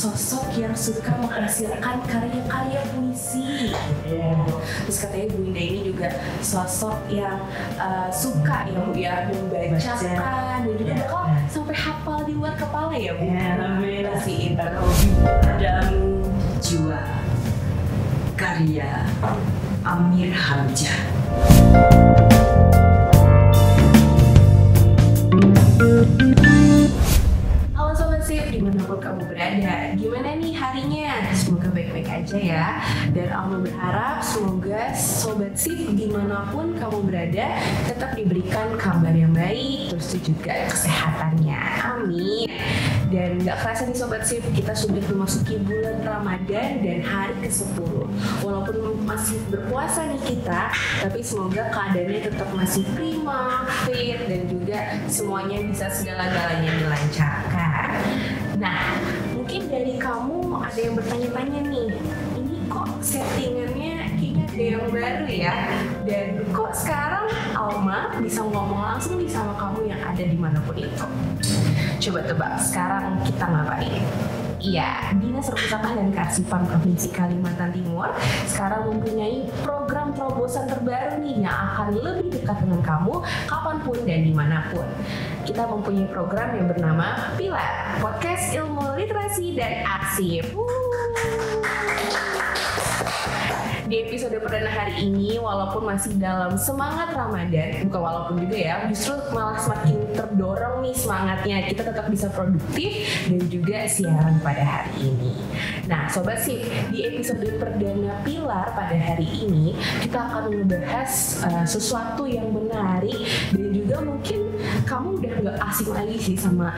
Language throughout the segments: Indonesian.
sosok yang suka menghasilkan karya-karya puisi. Terus katanya Bu Indah ini juga sosok yang suka ya Bu ya membacakan dan juga bakal sampai hafal di luar kepala ya Bu. Alhamdulillah. Si Intan. Padamu Jiwa, karya Amir Hamzah. Halo Sobat Sip, dimanapun kamu berada, gimana nih harinya? Semoga baik-baik aja ya. Dan Allah berharap semoga Sobat Sip dimanapun kamu berada tetap diberikan kabar yang baik, terus juga kesehatannya. Amin. Dan gak kerasa nih Sobat Sip, kita sudah memasuki bulan Ramadan dan hari ke-10. Walaupun masih berpuasa nih kita, tapi semoga keadaannya tetap masih prima, fit, dan juga semuanya bisa segala-galanya dilancarkan. Nah, mungkin dari kamu ada yang bertanya-tanya nih, ini kok settingannya kayaknya ada yang baru ya? Dan kok sekarang Alma bisa ngomong langsung nih sama kamu yang ada dimanapun itu? Coba tebak, sekarang kita ngapain? Iya, Dinas Perpustakaan dan Kearsipan Provinsi Kalimantan Timur sekarang mempunyai program terobosan terbaru nih yang akan lebih dekat dengan kamu kapanpun dan dimanapun. Kita mempunyai program yang bernama Pilar, Podcast Ilmu Literasi dan Arsip. Di episode perdana hari ini, walaupun masih dalam semangat Ramadan, bukan walaupun juga ya, justru malah semakin terdorong nih semangatnya, kita tetap bisa produktif dan juga siaran pada hari ini. Nah Sobat Sip, di episode perdana Pilar pada hari ini, kita akan membahas sesuatu yang menarik dan juga mungkin kamu udah gak asing lagi sih sama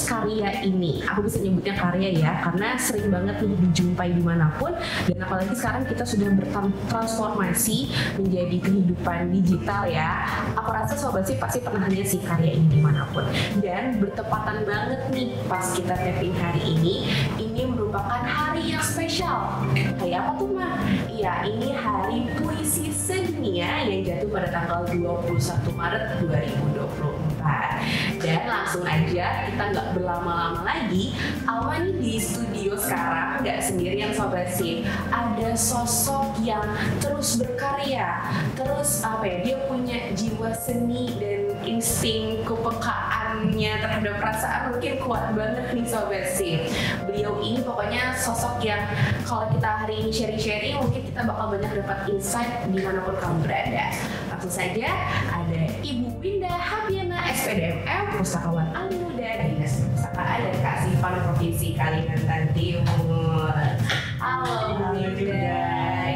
karya ini. Aku bisa nyebutnya karya ya, karena sering banget nih dijumpai dimanapun, dan apalagi sekarang kita sudah bertransformasi menjadi kehidupan digital ya. Aku rasa Sobat Sip pasti pernah lihat sih karya ini dimanapun. Dan bertepatan banget nih pas kita tapping hari ini merupakan hari yang spesial. Kayak apa tuh Ma? Iya, ini hari puisi sedunia yang jatuh pada tanggal 21 Maret 2024. Dan langsung aja, kita nggak berlama-lama lagi, Alma nih di studio sekarang nggak sendirian Sobat Sip. Ada sosok yang terus berkarya, terus dia punya jiwa seni dan insting kepekaannya terhadap perasaan mungkin kuat banget nih Sobat Sip. Beliau ini pokoknya sosok yang kalau kita hari ini sharing-sharing mungkin kita bakal banyak dapat insight dimanapun kamu berada. Langsung saja ada Ibu Winda Habiana SPDMM, Pustakawan Ali Muda Dinas Perpustakaan dan Kearsipan Provinsi Kalimantan Timur. Halo Bu Winda,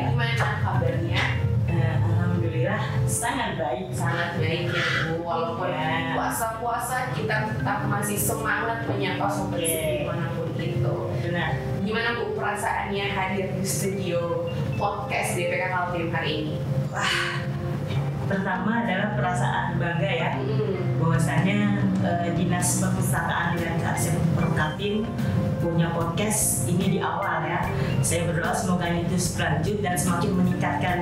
gimana kabarnya? Alhamdulillah sangat baik Ya Bu, walaupun puasa-puasa kita tetap masih semangat menyapa Sobat Sip dimanapun itu. Benar. Gimana Bu perasaannya hadir di studio podcast DPK Kaltim hari ini? Wah, pertama adalah perasaan bangga ya, bahwasanya Dinas Perpustakaan dan Kearsipan Kaltim punya podcast ini di awal ya. Saya berdoa semoga ini terus berlanjut dan semakin meningkatkan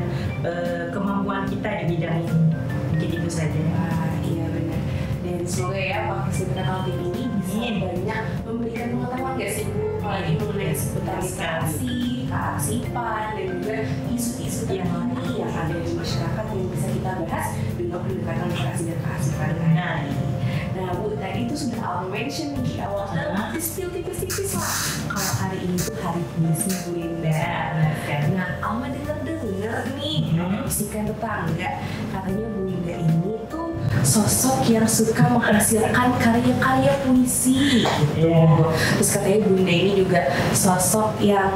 kemampuan kita di bidang ini. Mungkin itu saja. Iya benar. Dan semoga ya podcast DPK Kaltim ini bisa banyak memberikan pengetahuan gak sih Bu, apalagi mengenai seputar literasi, kearsipan dan juga isu-isu yang lain yang ada di masyarakat yang bisa kita bahas untuk pendekatan literasi dan kearsipan. Nah Bu, tadi itu sudah Alma mention di awal, spill tipis-tipis lah kalau hari ini tuh hari puisi Bu Winda. Nah Alma denger nih bisikan tetangga, katanya Bu Winda ini tuh sosok yang suka menghasilkan karya-karya puisi gitu. Terus katanya Bu Winda ini juga sosok yang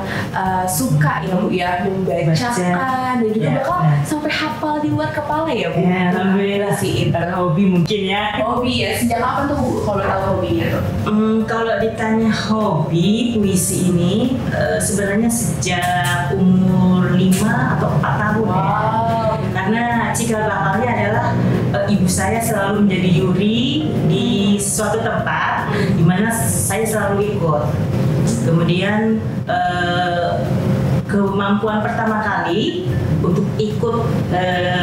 suka ya Bu ya membacakan dan juga bakal sampai hafal di luar kepala ya Bu. Alhamdulillah sih, itu hobi mungkin ya. Hobi ya, sejak kapan tuh Bu kalau tahu hobinya tuh? Kalau ditanya hobi puisi ini sebenarnya sejak umur 5 atau 4 tahun ya. Karena cikal bakalnya adalah ibu saya selalu menjadi juri di suatu tempat di mana saya selalu ikut. Kemudian kemampuan pertama kali untuk ikut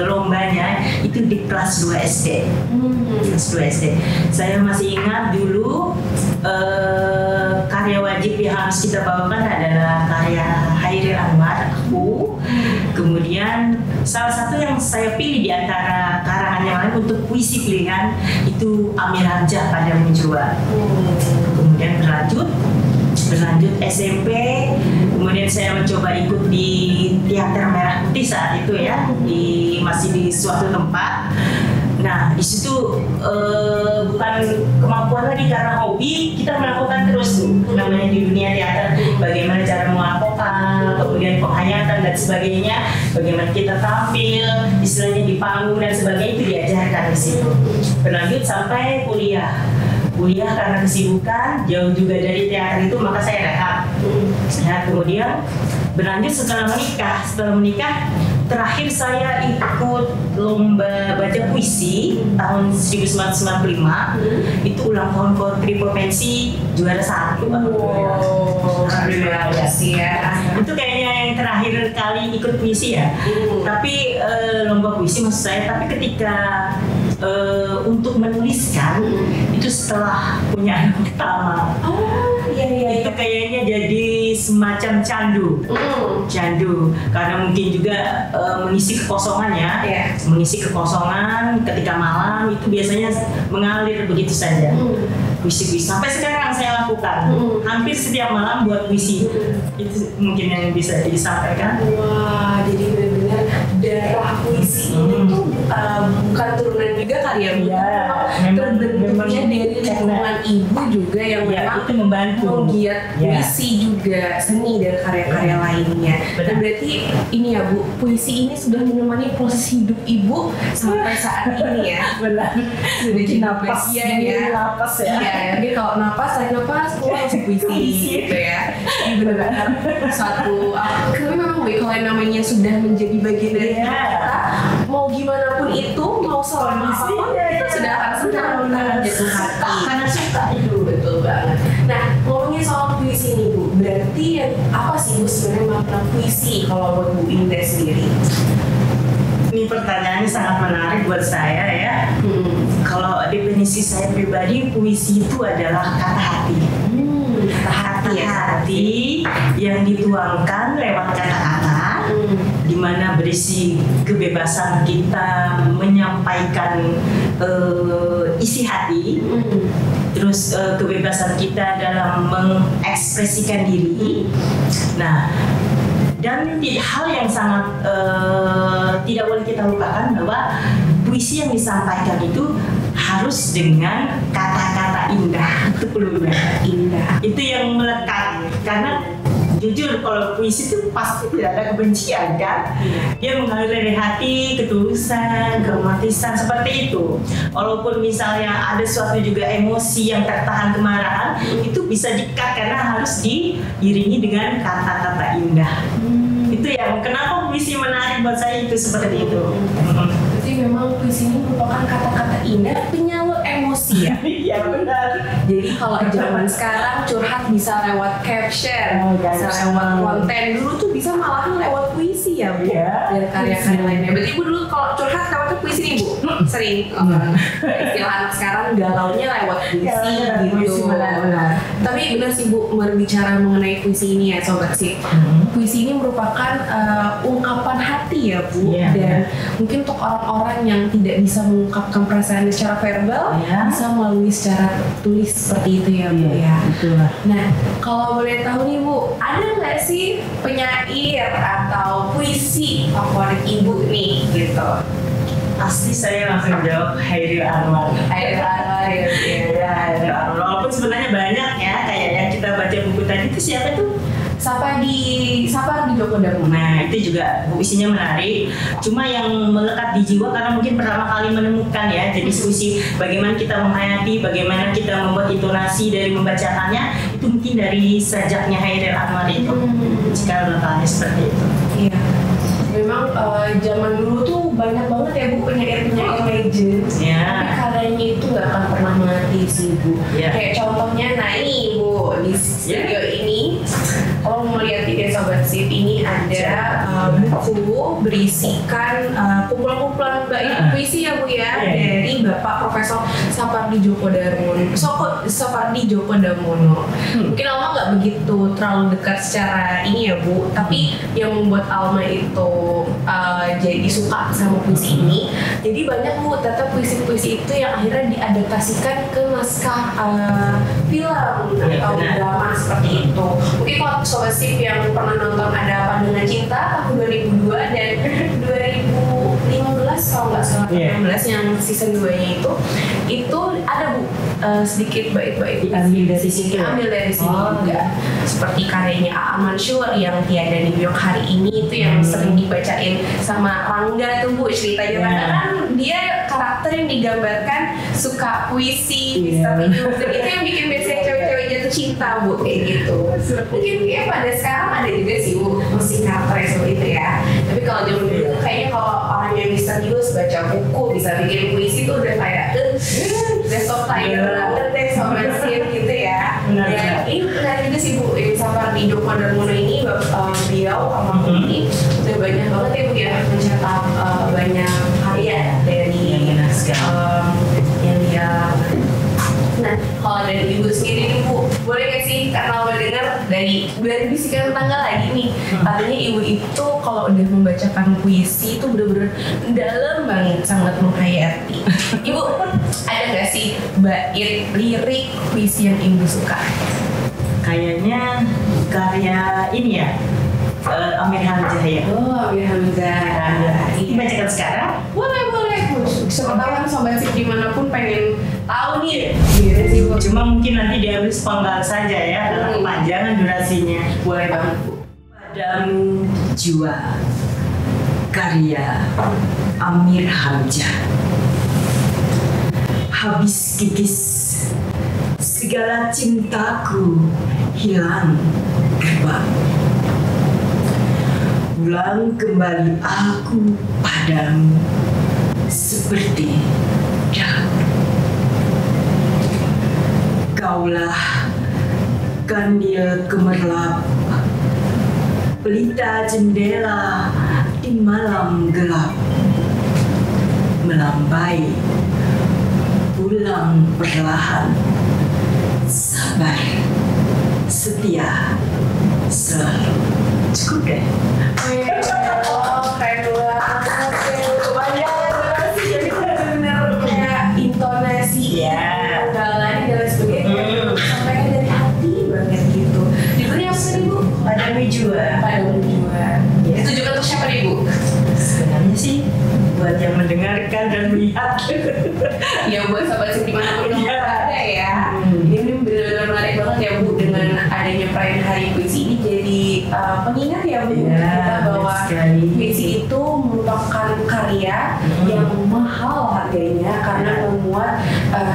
lombanya itu di kelas 2 SD. Kelas 2 SD. Saya masih ingat dulu karya wajib yang harus kita bawakan adalah karya Hairil Anwar, aku. Kemudian salah satu yang saya pilih di antara karangan yang lain untuk puisi pilihan itu Amir Hamzah pada Menjua. Kemudian berlanjut SMP, kemudian saya mencoba ikut di Teater Merah Putih saat itu ya, masih di suatu tempat. Nah, di situ bukan kemampuan lagi karena hobi, kita melakukan terus namanya di dunia teater, bagaimana cara melakukan, kemudian penghayatan dan sebagainya, bagaimana kita tampil, istilahnya di panggung dan sebagainya itu diajarkan di situ. Berlanjut sampai kuliah karena kesibukan jauh juga dari teater itu, maka saya rehat. Ya, kemudian berlanjut setelah menikah terakhir saya ikut lomba baca puisi tahun 1995. Itu ulang tahun Korpri Provinsi, juara 1. Alhamdulillah ya. Itu kayaknya yang terakhir kali ikut puisi ya. Tapi lomba puisi maksud saya, tapi ketika untuk menuliskan itu setelah punya anak pertama. Iya. Itu kayaknya jadi semacam candu karena mungkin juga mengisi kekosongan ya. Mengisi kekosongan ketika malam itu biasanya mengalir begitu saja. Puisi sampai sekarang saya lakukan hampir setiap malam buat puisi. Itu mungkin yang bisa disampaikan. Wah, jadi benar-benar darah puisi ini tuh bukan turunan juga kali ya, terbentuknya dari lingkungan ibu juga yang memang itu membantu menggiat puisi juga, seni dan karya-karya lainnya. Dan berarti ini ya Bu, puisi ini sudah menemani proses hidup ibu sampai saat ini ya. Benar. Sudah jadi napas ya. Napas ya. Jadi kalau tarik napas keluar langsung puisi gitu ya. Ini benar-benar satu. Tapi memang Bu, kalau yang namanya sudah menjadi bagian dari kita, mau gimana pun itu, mau selama apapun kita sudah akan senang jatuh hati. Karena suka itu. Betul banget. Nah, ngomongin soal puisi nih Bu, berarti apa sih Bu sebenarnya makna puisi kalau buat Bu Indah sendiri? Ini pertanyaannya sangat menarik buat saya ya. Kalau definisi saya pribadi, puisi itu adalah kata hati. Kata hati yang dituangkan lewat kata-kata, di mana berisi kebebasan kita menyampaikan isi hati, terus kebebasan kita dalam mengekspresikan diri. Nah, dan hal yang sangat tidak boleh kita lupakan bahwa puisi yang disampaikan itu harus dengan kata-kata indah. Itu perlu indah. Itu yang melekat, karena jujur kalau puisi itu pasti tidak ada kebencian kan. Dia mengalir dari hati, ketulusan, keromantisan seperti itu. Walaupun misalnya ada suatu juga emosi yang tertahan, kemarahan, itu bisa di-cut karena harus diiringi dengan kata-kata indah. Itu yang kenapa puisi menarik buat saya itu seperti itu. Jadi memang puisi ini merupakan kata-kata indah penyalur emosi ya. Iya benar. Jadi kalau zaman sekarang curhat bisa lewat caption, bisa lewat konten, dulu tuh bisa malahan lewat puisi ya Bu. Dan karya-karya lainnya. Berarti Bu dulu kalau curhat lewat puisi nih Bu? Sering. Istilah anak sekarang galaunya lewat puisi gitu. Benar. Tapi benar sih Bu, berbicara mengenai puisi ini ya Sobat Sip. Puisi ini merupakan ungkapan hati ya Bu. Dan mungkin untuk orang-orang yang tidak bisa mengungkapkan perasaan secara verbal, bisa melalui secara tulis seperti itu ya Bu ya. Betul. Nah, kalau boleh tahu nih Bu, ada nggak sih penyair atau puisi favorit Ibu nih gitu? Pasti saya langsung jawab Hairil Anwar. Hairil Anwar ya. Hairil Anwar. Walaupun sebenarnya banyak ya, kayak yang kita baca buku tadi itu siapa tuh? Sapa di Joko Damono. Nah, itu juga puisinya menarik. Cuma yang melekat di jiwa karena mungkin pertama kali menemukan ya. Jadi puisi bagaimana kita menghayati, bagaimana kita membuat intonasi dari membacakannya, itu mungkin dari sajaknya Hairil Anwar itu. Jika letaknya seperti itu. Iya. Memang zaman dulu tuh banyak banget ya Bu penyair-penyair legend. Tapi karyanya itu nggak akan pernah mati sih Bu. Kayak contohnya, nah ini Bu di studio ini Kalau mau lihat di Sobat Sip ini ada buku berisikan kumpulan-kumpulan bait puisi ya Bu ya, dari Bapak Profesor Sapardi Djoko Damono. Mungkin Alma nggak begitu terlalu dekat secara ini ya Bu, tapi yang membuat Alma itu jadi suka sama puisi ini, jadi banyak Bu ternyata puisi-puisi itu yang akhirnya diadaptasikan ke naskah film atau drama seperti itu. Mungkin kalau Sobat Sip yang pernah nonton Ada Apa Dengan Cinta tahun 2002 dan 2015 kalau nggak salah, 2015 yang season 2-nya itu ada Bu sedikit bait-bait diambil dari situ. Diambil dari sini juga. Seperti karyanya A.A. Mansur yang Tiada di New York Hari Ini itu yang sering dibacain sama Rangga tuh Bu ceritanya. Karena kan dia karakter yang digambarkan suka puisi, seperti itu yang bikin biasanya cewek-cewek jatuh cinta Bu kayak gitu. Mungkin ya pada sekarang ada juga sih Bu masih karakter seperti itu ya. Tapi kalau zaman dulu kayaknya kalau orang yang misterius baca buku bisa bikin puisi tuh udah kayak udah top tier banget deh Sobat Sip gitu ya. Dan ini menarik juga sih Bu, Sapardi Djoko Damono ini beliau ini udah banyak banget ya Bu ya mencetak banyak karya dari yang dia. Nah, kalau dari Ibu sendiri nih Bu, boleh gak sih karena lo dengar dari bisikan tetangga lagi nih, katanya Ibu itu kalau udah membacakan puisi itu bener-bener dalam banget, sangat menghayati. Ibu ada gak sih bait lirik puisi yang Ibu suka? Kayaknya karya ini ya, Amir Hamzah ya. Oh, Amir Hamzah. Dibacakan sekarang? Boleh. Siapa tahu kan Sobat Sip dimanapun pengen tahu nih. Gimana sih Bu? Cuma mungkin nanti diambil sepenggal saja ya, karena kepanjangan durasinya. Boleh banget Bu. Padamu Jua, karya Amir Hamzah. Habis kikis, segala cintaku hilang gerbang. Pulang kembali aku padamu seperti dahulu. Kaulah kandil gemerlap, pelita jendela di malam gelap, melambai pulang perlahan, sabar setia selalu. Cukup deh. Oh, keren banget. Kebanyakan durasi, jadi benar-benar kayak intonasi penggalan dan sebagainya sampaikan dari hati banget gitu. Judulnya apa sih Bu? Padamu Jua. Ditujukan untuk siapa nih Bu? Sebenarnya sih buat yang mendengarkan dan melihat. Ya buat Sobat Sip dimanapun ada ya. Ini benar-benar menarik banget ya Bu, dengan adanya perayaan Hari Puisi ini jadi pengingat ya Bu kita bahwa puisi itu merupakan karya yang mahal harganya karena memuat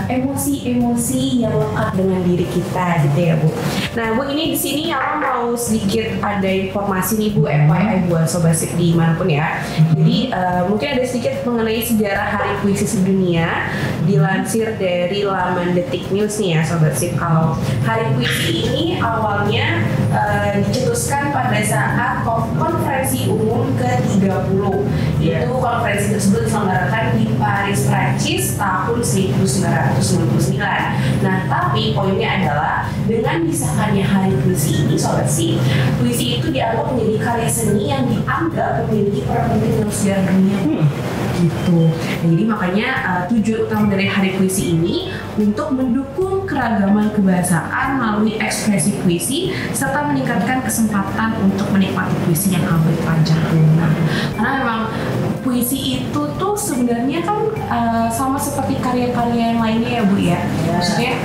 emosi-emosi yang lekat dengan diri kita gitu ya Bu. Nah Bu, ini di sini aku mau sedikit ada informasi nih Bu, FYI buat Sobat Sip dimanapun ya. Jadi mungkin ada sedikit mengenai sejarah Hari Puisi Sedunia dilansir dari laman Detik News nih ya Sobat Sip. Kalau Hari Puisi ini awalnya dicetuskan pada saat konferensi umum ke-30. Itu konferensi tersebut diselenggarakan di Paris, Prancis tahun 1999. Nah, tapi poinnya adalah dengan disahkannya Hari Puisi ini Sobat Sip, puisi itu dianggap menjadi karya seni yang dianggap memiliki peran penting dalam sejarah dunia. Gitu. Nah, jadi makanya tujuan utama dari Hari Puisi ini untuk mendukung keragaman kebahasaan melalui ekspresi puisi serta meningkatkan kesempatan untuk menikmati puisi yang amat panjang. Karena memang puisi itu tuh sebenarnya kan sama seperti karya-karya yang lainnya ya Bu ya. Maksudnya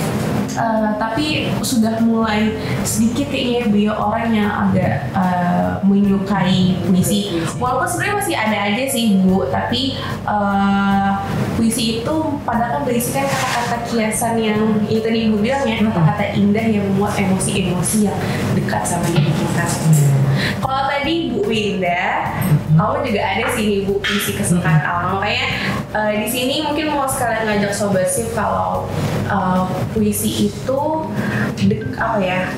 tapi sudah mulai sedikit kayaknya beliau orang yang agak menyukai puisi. Walaupun sebenarnya masih ada aja sih Bu, tapi puisi itu padahal kan berisikan kata-kata kiasan yang itu tadi Ibu bilang ya, kata-kata indah yang memuat emosi-emosi yang dekat sama diri kita. Kalau tadi Bu Winda Alma juga ada sih nih Bu puisi kesukaan Alma. Makanya di sini mungkin mau sekalian ngajak Sobat Sip kalau puisi itu kayak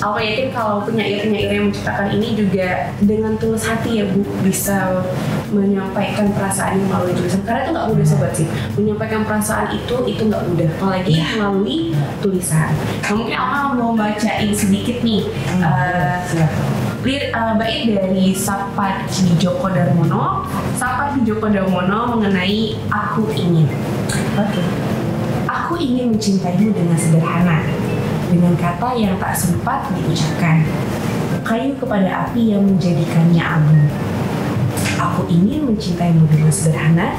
Alma yakin kalau penyair-penyair yang menciptakan ini juga dengan tulus hati ya Bu, bisa menyampaikan perasaan melalui tulisan. Karena itu nggak mudah Sobat Sip, menyampaikan perasaan itu nggak mudah, apalagi melalui tulisan. Nah, mungkin Alma mau bacain sedikit nih bait dari Sapati Djoko Darmono mengenai Aku Ingin. Oke. Aku ingin mencintaimu dengan sederhana, dengan kata yang tak sempat diucapkan, kayu kepada api yang menjadikannya abu. Aku ingin mencintaimu dengan sederhana,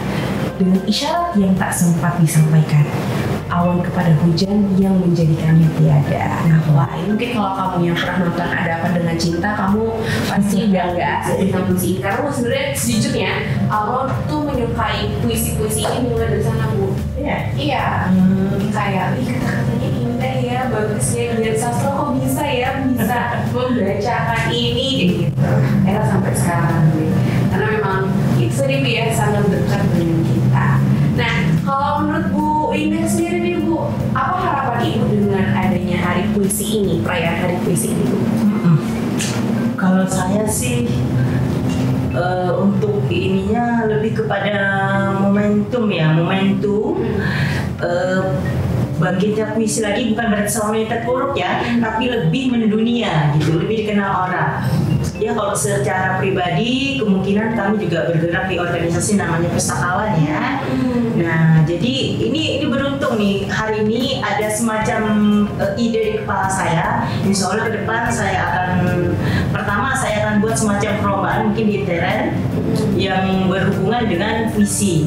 dengan isyarat yang tak sempat disampaikan, awan kepada hujan yang menjadikannya tiada. Nah, wah, ini mungkin kalau kamu yang pernah nonton Ada Apa Dengan Cinta, kamu pasti udah nggak asing dengan puisi ini. Karena sebenarnya sejujurnya, Alma tuh menyukai puisi-puisi ini mulai dari sana Bu. Iya. Kayak, kata-katanya indah ya, bagus ya, biar sastra kok bisa membacakan ini, gitu. Era sampai sekarang, karena memang itu sendiri ya sangat dekat dengan kita. Nah, kalau menurut Bu Indah sendiri nih Bu, apa harapan Ibu dengan adanya Hari Puisi ini, perayaan Hari Puisi ini Bu? Kalau saya sih untuk ininya lebih kepada momentum bangkitnya puisi lagi, bukan berarti selamanya terpuruk ya, tapi lebih mendunia gitu, lebih dikenal orang. Ya kalau secara pribadi kemungkinan kami juga bergerak di organisasi namanya Pustakawan ya. Nah jadi ini beruntung nih, hari ini ada semacam ide di kepala saya. Insya Allah ke depan pertama saya akan buat semacam perlombaan mungkin di Teren yang berhubungan dengan puisi.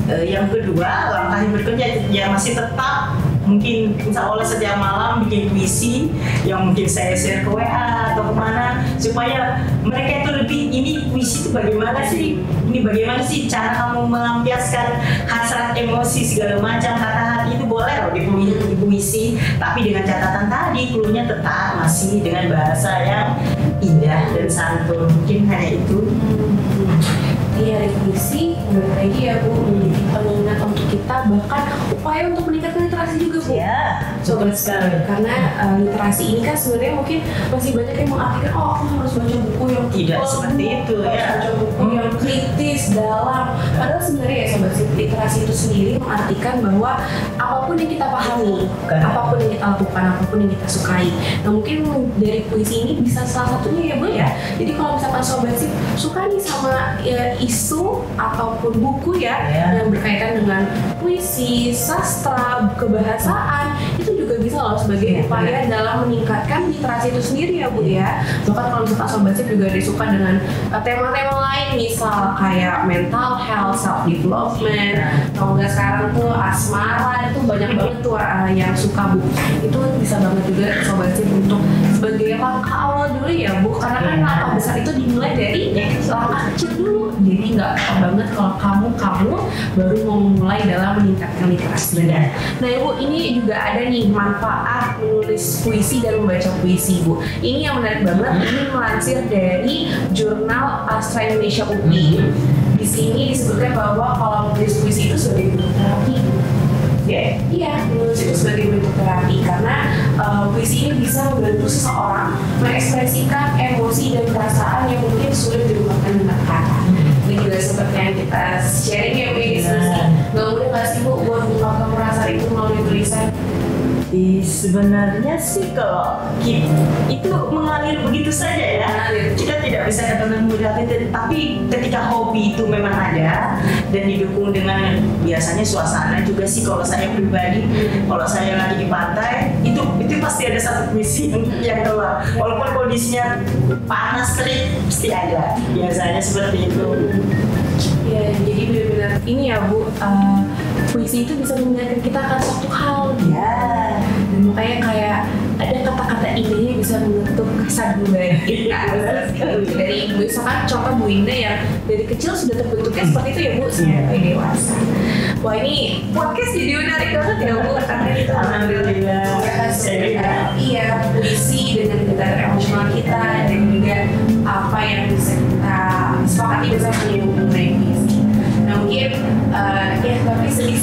Yang kedua, langkah yang berikutnya ya masih tetap mungkin insya Allah setiap malam bikin puisi yang mungkin saya share ke WA atau kemana, supaya mereka itu lebih, ini puisi itu bagaimana sih, cara kamu melampiaskan hasrat, emosi segala macam, kata hati itu boleh loh di puisi, tapi dengan catatan tadi cluenya tetap masih dengan bahasa yang indah dan santun. Mungkin hanya itu. Hari puisi menurut lagi ya Bu, menjadi pengingat untuk kita, bahkan upaya untuk meningkatkan literasi juga Bu. Ya, Sobat sekali. Karena literasi ini kan sebenarnya mungkin masih banyak yang mengartikan aku harus baca buku yang tidak seperti itu ya, baca buku yang kritis, dalam. Padahal sebenarnya ya Sobat, literasi itu sendiri mengartikan bahwa apapun yang kita pahami, apapun yang kita lakukan, apapun yang kita sukai. Nah mungkin dari puisi ini bisa salah satunya ya Bu ya. Jadi kalau misalkan Sobat sih suka nih sama isu ataupun buku yang berkaitan dengan puisi, sastra, kebahasaan, itu juga bisa loh sebagai upaya dalam meningkatkan literasi itu sendiri ya Bu ya. Bahkan kalau misalkan Sobat Sip juga disuka dengan tema-tema lain, misal kayak mental health, self development, kalau nggak sekarang tuh asmara, itu banyak banget tuh yang suka Bu. Itu bisa banget juga Sobat Sip untuk sebagai langkah awal dulu ya Bu, karena kan langkah besar itu dimulai dari langkah kecil dulu. Jadi nggak apa banget kalau kamu baru mau mulai dalam meningkatkan literasi. Nah Ibu, ini juga ada nih manfaat menulis puisi dan membaca puisi Bu. Ini yang menarik banget, ini melansir dari jurnal Astra Indonesia UPI. Di sini disebutkan bahwa kalau menulis puisi itu sebagai bentuk terapi. Iya, menulis itu sebagai bentuk terapi karena puisi ini bisa membantu seseorang mengekspresikan emosi dan perasaan yang mungkin sulit diungkapkan dengan kata. Ini juga seperti yang kita sharing ya Bu, diskusi. Gak mudah nggak sih Bu buat mengungkapkan perasaan itu melalui tulisan? Sebenarnya sih kalau itu mengalir begitu saja ya, kita tidak bisa katakan mudah, tapi ketika hobi itu memang ada dan didukung dengan biasanya suasana juga sih. Kalau saya pribadi, kalau saya lagi di pantai itu pasti ada satu puisi yang keluar, walaupun kondisinya panas terik pasti ada, biasanya seperti itu. Ya, jadi benar-benar ini ya Bu, puisi itu bisa mengingatkan kita akan suatu hal ya. Dan makanya kayak ada kata-kata indahnya bisa mengetuk kesan budaya kita. Dari Ibu, misalkan contoh Bu Indah yang dari kecil sudah terbentuknya seperti itu ya Bu sampai dewasa. Wah ini podcast jadi menarik banget ya Bu, karena itu alhamdulillah puisi dengan kedekatan emosional kita dan juga apa yang bisa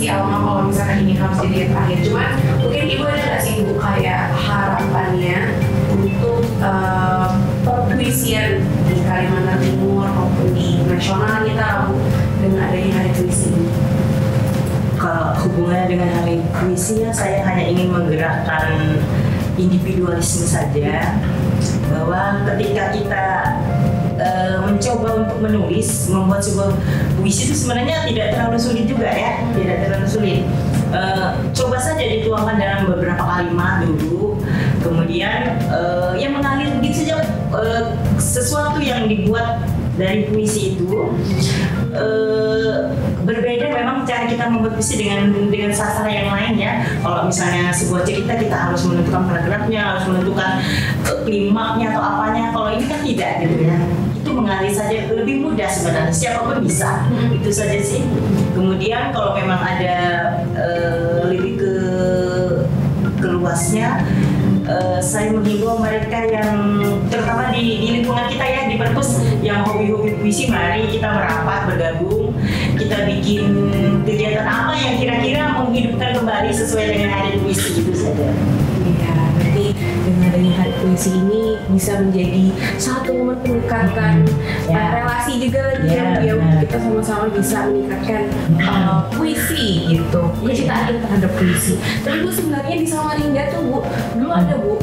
sih Alma kalau misalkan ini harus jadi yang terakhir. Cuman mungkin ibu ada nggak sih ibu kayak harapannya untuk perpuisian di Kalimantan Timur maupun di nasional kita Bu dengan adanya hari puisi ini? Kalau hubungannya dengan hari puisi ya, saya hanya ingin menggerakkan individualisme saja, bahwa ketika kita mencoba untuk menulis, membuat sebuah puisi itu sebenarnya tidak terlalu sulit juga ya, tidak terlalu sulit. Coba saja dituangkan dalam beberapa kalimat dulu, kemudian yang mengalir begitu saja. Sesuatu yang dibuat dari puisi itu berbeda memang cara kita membuat puisi dengan sastra yang lain ya. Kalau misalnya sebuah cerita kita harus menentukan paragrafnya, harus menentukan klimaknya atau apanya. Kalau ini kan tidak gitu ya. Itu mengalir saja, lebih mudah sebenarnya, siapapun bisa. Itu saja sih. Kemudian kalau memang ada lebih ke luasnya, saya menghimbau mereka yang terutama di lingkungan kita ya, di perpus yang hobi-hobi puisi, mari kita merapat, bergabung, kita bikin kegiatan apa yang kira-kira menghidupkan kembali sesuai dengan hari puisi, itu saja. Iya, berarti dengan adanya hari puisi ini bisa menjadi satu momen pendekatan relasi juga lagi yang kita sama-sama bisa meningkatkan puisi gitu, kecintaan kita terhadap puisi. Tapi Bu, sebenarnya di Samarinda tuh Bu, dulu ada Bu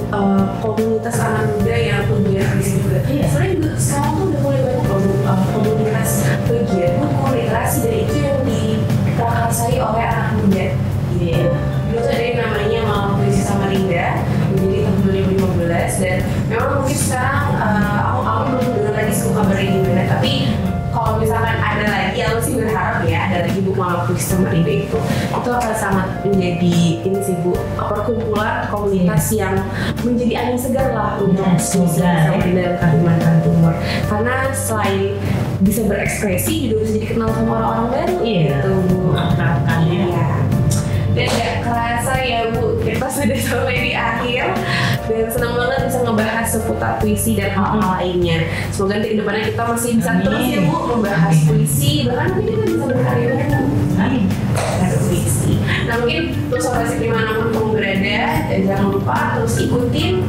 komunitas anak muda yang pegiat puisi juga. Sebenarnya juga sekarang tuh udah mulai banyak komunitas pegiat buku literasi, dan itu yang diprakarsai oleh anak muda. Dulu tuh ada yang namanya Malam Puisi Samarinda, menjadi tahun 2015, dan memang mungkin sekarang aku belum dengar lagi kabarnya gimana, tapi kalau misalkan ada lagi, aku sih berharap ya ada lagi Bu Malam Puisi Samarinda itu akan sangat menjadi ini sih Bu, perkumpulan komunitas yang menjadi angin segar lah untuk puisi Samarinda dan Kalimantan Timur, karena selain bisa berekspresi juga bisa jadi kenal sama orang-orang baru gitu Bu. Dan gak kerasa ya Bu, kita sudah sampai di akhir, dan senang banget bisa ngebahas seputar puisi dan hal-hal lainnya. Semoga nanti kedepannya kita masih bisa terus ya Bu membahas puisi, bahkan mungkin kita bisa berkarya bareng puisi. Nah mungkin untuk sobat sip dimanapun kamu berada, dan jangan lupa terus ikutin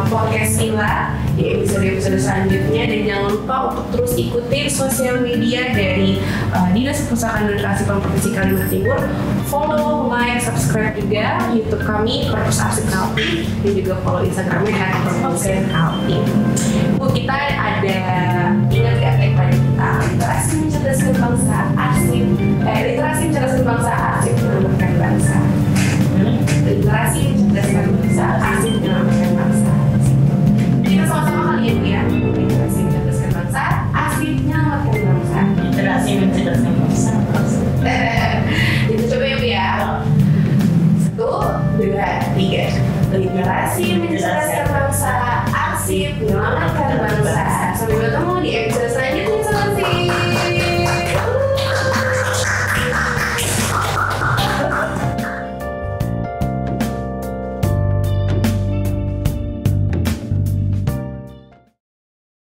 podcast Ila di episode-episode selanjutnya, dan jangan lupa untuk terus ikutin sosial media dari Dinas Perpustakaan dan Literasi Provinsi Kalimantan Timur. Follow, like, subscribe juga YouTube kami Perpus Arsip Kaltim, dan juga follow Instagramnya @perpus_kaltim. Bu, kita ada ingat gak tagline kita, literasi mencerdaskan bangsa, arsip literasi mencerdaskan bangsa, arsip menyelamatkan bangsa. Literasi mencerdaskan bangsa, arsip menyelamatkan bangsa. Kita sama-sama kali ya Bu ya, literasi mencerdaskan bangsa, arsip menyelamatkan bangsa. Literasi mencerdaskan bangsa. Itu coba ya Bu ya. 1, 2, 3. Literasi mencerdaskan bangsa, arsip menyelamatkan bangsa. Sampai ketemu di episode